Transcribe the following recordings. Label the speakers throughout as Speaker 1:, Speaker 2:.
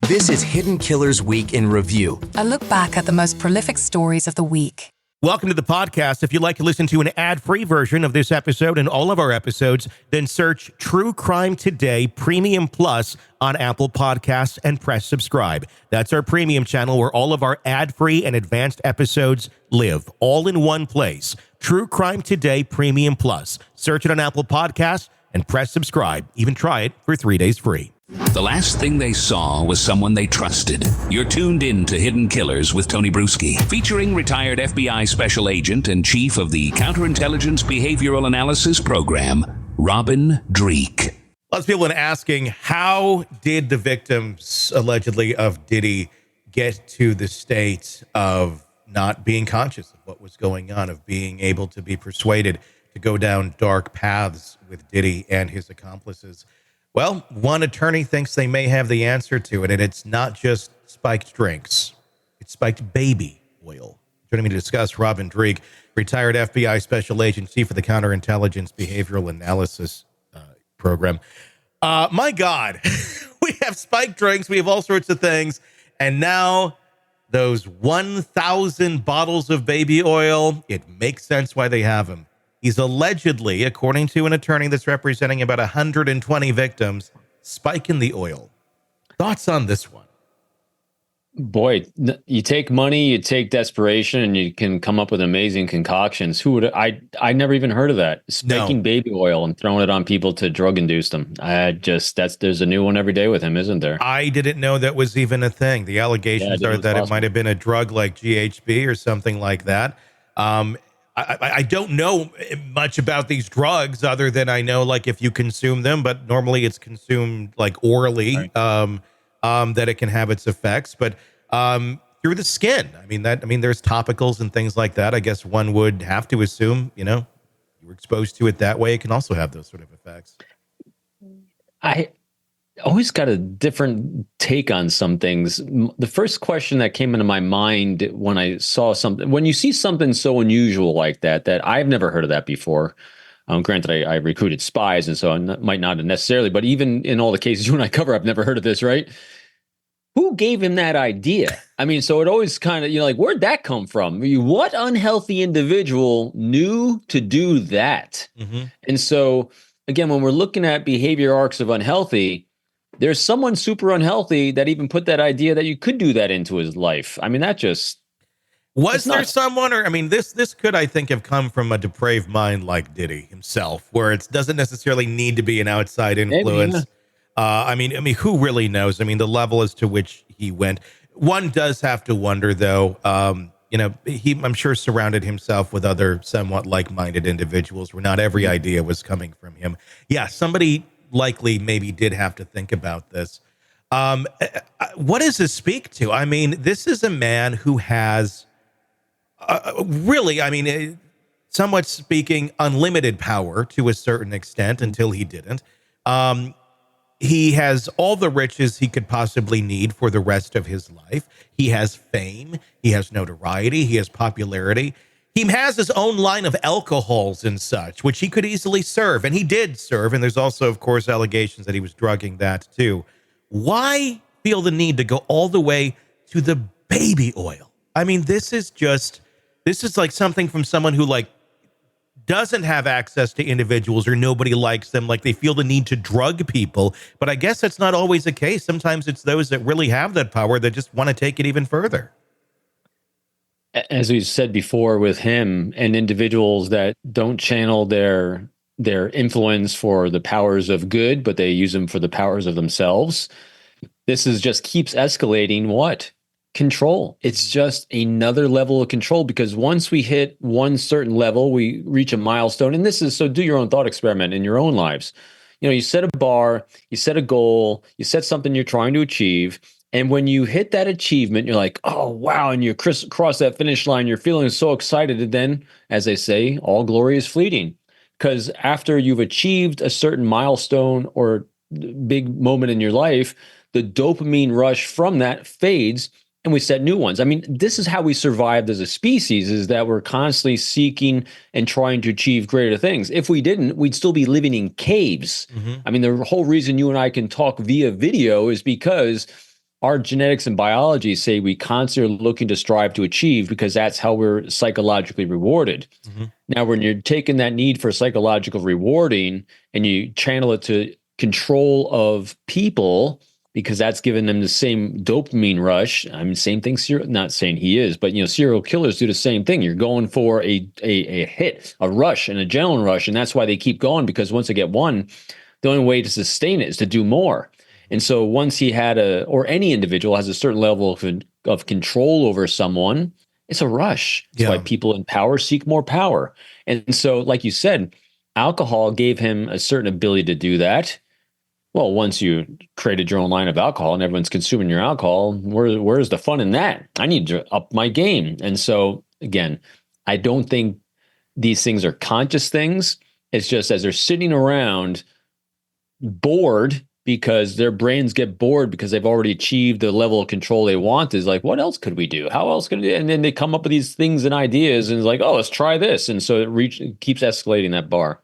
Speaker 1: This is Hidden Killers Week in Review.
Speaker 2: A look back at the most prolific stories of the week.
Speaker 3: Welcome to the podcast. If you'd like to listen to an ad-free version of this episode and all of our episodes, then search True Crime Today Premium Plus on Apple Podcasts and press subscribe. That's our premium channel where all of our ad-free and advanced episodes live, all in one place. True Crime Today Premium Plus. Search it on Apple Podcasts and press subscribe. Even try it for 3 days free.
Speaker 4: The last thing they saw was someone they trusted. You're tuned in to Hidden Killers with Tony Brueski, featuring retired FBI special agent and chief of the Counterintelligence Behavioral Analysis Program, Robin Dreeke.
Speaker 3: Lots of people have been asking, how did the victims, allegedly, of Diddy get to the state of not being conscious of what was going on, of being able to be persuaded to go down dark paths with Diddy and his accomplices? Well, one attorney thinks they may have the answer to it, and it's not just spiked drinks. It's spiked baby oil. Joining me to discuss, Robin Dreeke, retired FBI special agent, chief of the Counterintelligence Behavioral Analysis Program. My God, we have spiked drinks, we have all sorts of things, and now those 1,000 bottles of baby oil, it makes sense why they have them. He's allegedly, according to an attorney that's representing about 120 victims, spiking the oil. Thoughts on this one?
Speaker 5: Boy, you take money, you take desperation, and you can come up with amazing concoctions. Who would I never even heard of that. Spiking baby oil and throwing it on people to drug induce them. There's a new one every day with him, isn't there?
Speaker 3: I didn't know that was even a thing. The allegations are that it might have been a drug like GHB or something like that. I don't know much about these drugs other than I know, like, if you consume them, but normally it's consumed like orally, right. That it can have its effects, but through the skin. I mean, there's topicals and things like that. I guess one would have to assume, you were exposed to it that way. It can also have those sort of effects.
Speaker 5: I always got a different take on some things. The first question that came into my mind when I saw something, when you see something so unusual like that I've never heard of that before. Granted, I recruited spies, and so I might not have necessarily, but even in all the cases you and I cover, I've never heard of this, right? Who gave him that idea? I mean, so it always kind of, like, where'd that come from? What unhealthy individual knew to do that? Mm-hmm. And so, again, when we're looking at behavior arcs of unhealthy, there's someone super unhealthy that even put that idea that you could do that into his life. I mean, that just...
Speaker 3: Was there someone, or, I mean, this could, I think, have come from a depraved mind like Diddy himself, where it doesn't necessarily need to be an outside influence. Maybe, yeah. I mean, who really knows? I mean, the level as to which he went. One does have to wonder, though, he, I'm sure, surrounded himself with other somewhat like-minded individuals where not every idea was coming from him. Yeah, somebody likely maybe did have to think about this. What does this speak to? I mean, this is a man who has really, I mean, somewhat speaking, unlimited power to a certain extent until he didn't. He has all the riches he could possibly need for the rest of his life. He has fame. He has notoriety. He has popularity. He has his own line of alcohols and such, which he could easily serve. And he did serve. And there's also, of course, allegations that he was drugging that too. Why feel the need to go all the way to the baby oil? I mean, this is like something from someone who, like, doesn't have access to individuals or nobody likes them. Like, they feel the need to drug people. But I guess that's not always the case. Sometimes it's those that really have that power that just want to take it even further.
Speaker 5: As we said before with him, and individuals that don't channel their influence for the powers of good, but they use them for the powers of themselves. This is just keeps escalating what? Control. It's just another level of control, because once we hit one certain level, we reach a milestone. And this is, so do your own thought experiment in your own lives. You set a bar, you set a goal, you set something you're trying to achieve. And when you hit that achievement, you're like, oh, wow. And you cross that finish line, you're feeling so excited. And then, as they say, all glory is fleeting. Because after you've achieved a certain milestone or big moment in your life, the dopamine rush from that fades and we set new ones. I mean, this is how we survived as a species, is that we're constantly seeking and trying to achieve greater things. If we didn't, we'd still be living in caves. Mm-hmm. I mean, the whole reason you and I can talk via video is because our genetics and biology say we constantly are looking to strive to achieve because that's how we're psychologically rewarded. Mm-hmm. Now, when you're taking that need for psychological rewarding and you channel it to control of people, because that's giving them the same dopamine rush. I mean, same thing. Not saying he is, but serial killers do the same thing. You're going for a hit, a rush, and adrenaline rush, and that's why they keep going. Because once they get one, the only way to sustain it is to do more. And so once he had or any individual has a certain level of control over someone, it's a rush. That's why people in power seek more power. And so, like you said, alcohol gave him a certain ability to do that. Well, once you created your own line of alcohol and everyone's consuming your alcohol, where's the fun in that? I need to up my game. And so, again, I don't think these things are conscious things. It's just as they're sitting around bored because their brains get bored because they've already achieved the level of control they want, is like, what else could we do? How else could we? And then they come up with these things and ideas and it's like, oh, let's try this. And so it keeps escalating that bar.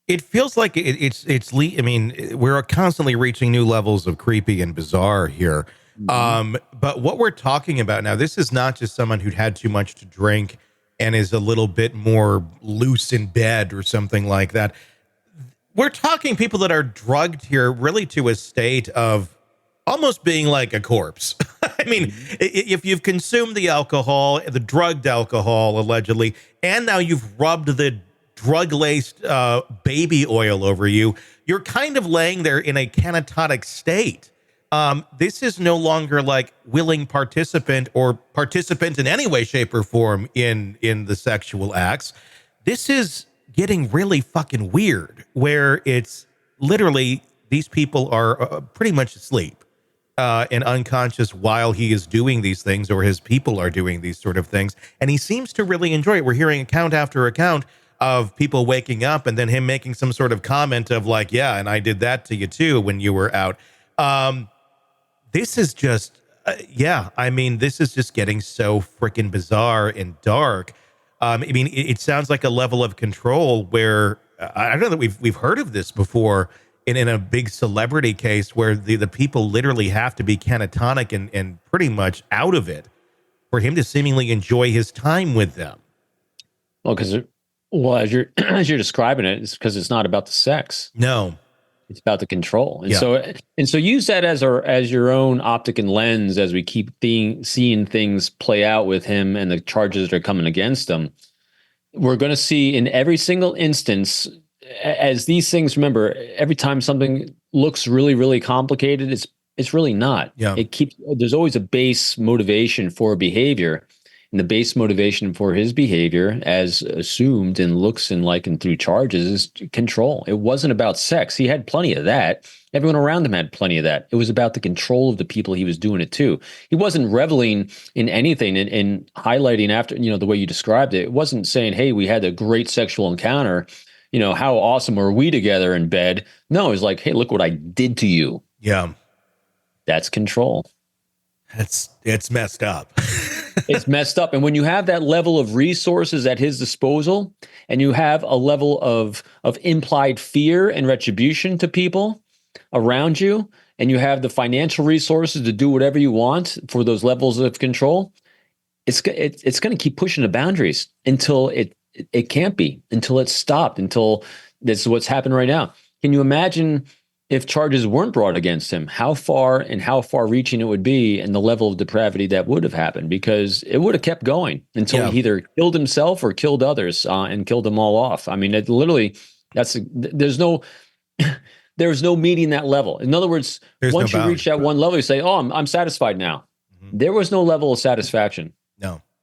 Speaker 3: It feels like I mean, we're constantly reaching new levels of creepy and bizarre here. Mm-hmm. But what we're talking about now, this is not just someone who'd had too much to drink and is a little bit more loose in bed or something like that. We're talking people that are drugged here really to a state of almost being like a corpse. I mean, if you've consumed the alcohol, the drugged alcohol, allegedly, and now you've rubbed the drug-laced baby oil over you, you're kind of laying there in a catatonic state. This is no longer like willing participant or participant in any way, shape, or form in the sexual acts. This is getting really fucking weird, where it's literally these people are pretty much asleep and unconscious while he is doing these things, or his people are doing these sort of things, and he seems to really enjoy it. We're hearing account after account of people waking up and then him making some sort of comment of like, yeah, and I did that to you too when you were out. This is just, I mean, this is just getting so freaking bizarre and dark. I mean, it sounds like a level of control where I don't know that we've heard of this before in a big celebrity case where the people literally have to be catatonic and pretty much out of it for him to seemingly enjoy his time with them.
Speaker 5: Well, as you're describing it, it's because it's not about the sex.
Speaker 3: No,
Speaker 5: it's about the control. And so use that as your own optic and lens as we keep seeing things play out with him and the charges that are coming against him. We're going to see in every single instance, as these things. Remember, every time something looks really, really complicated, it's really not. Yeah. There's always a base motivation for behavior. And the base motivation for his behavior, as assumed in looks and through charges, is control. It wasn't about sex. He had plenty of that. Everyone around him had plenty of that. It was about the control of the people he was doing it to. He wasn't reveling in anything and highlighting after, the way you described it. It wasn't saying, hey, we had a great sexual encounter. How awesome were we together in bed? No, it was like, hey, look what I did to you.
Speaker 3: Yeah.
Speaker 5: That's control.
Speaker 3: It's messed up.
Speaker 5: It's messed up. And when you have that level of resources at his disposal and you have a level of implied fear and retribution to people around you, and you have the financial resources to do whatever you want for those levels of control, it's going to keep pushing the boundaries until it can't be, until it's stopped, until this is what's happened right now. Can you imagine if charges weren't brought against him, how far reaching it would be and the level of depravity that would have happened? Because it would have kept going until he either killed himself or killed others and killed them all off. I mean, it literally, there's no meeting that level. In other words, once you reach that one level, you say, oh, I'm satisfied now. Mm-hmm. There was no level of satisfaction.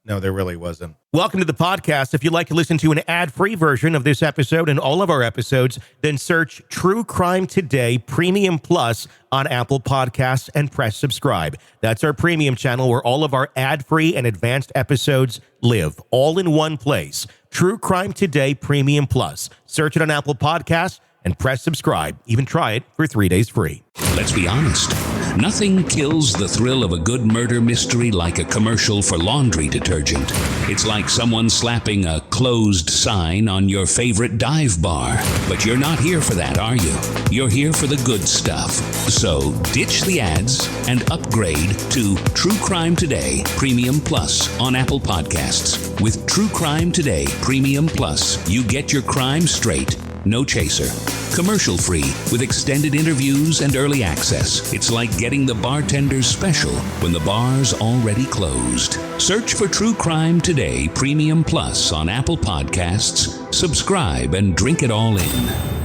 Speaker 3: No, there really wasn't. Welcome to the podcast. If you'd like to listen to an ad-free version of this episode and all of our episodes, then search True Crime Today Premium Plus on Apple Podcasts and press subscribe. That's our premium channel where all of our ad-free and advanced episodes live, all in one place. True Crime Today Premium Plus. Search it on Apple Podcasts and press subscribe. Even try it for 3 days free.
Speaker 4: Let's be honest. Nothing kills the thrill of a good murder mystery like a commercial for laundry detergent. It's like someone slapping a closed sign on your favorite dive bar. But you're not here for that, are you? You're here for the good stuff. So ditch the ads and upgrade to True Crime Today Premium Plus on Apple Podcasts. With True Crime Today Premium Plus, you get your crime straight, no chaser. Commercial free with extended interviews and early access. It's like getting the bartender's special when the bar's already closed. Search for True Crime Today Premium Plus on Apple Podcasts. Subscribe and drink it all in.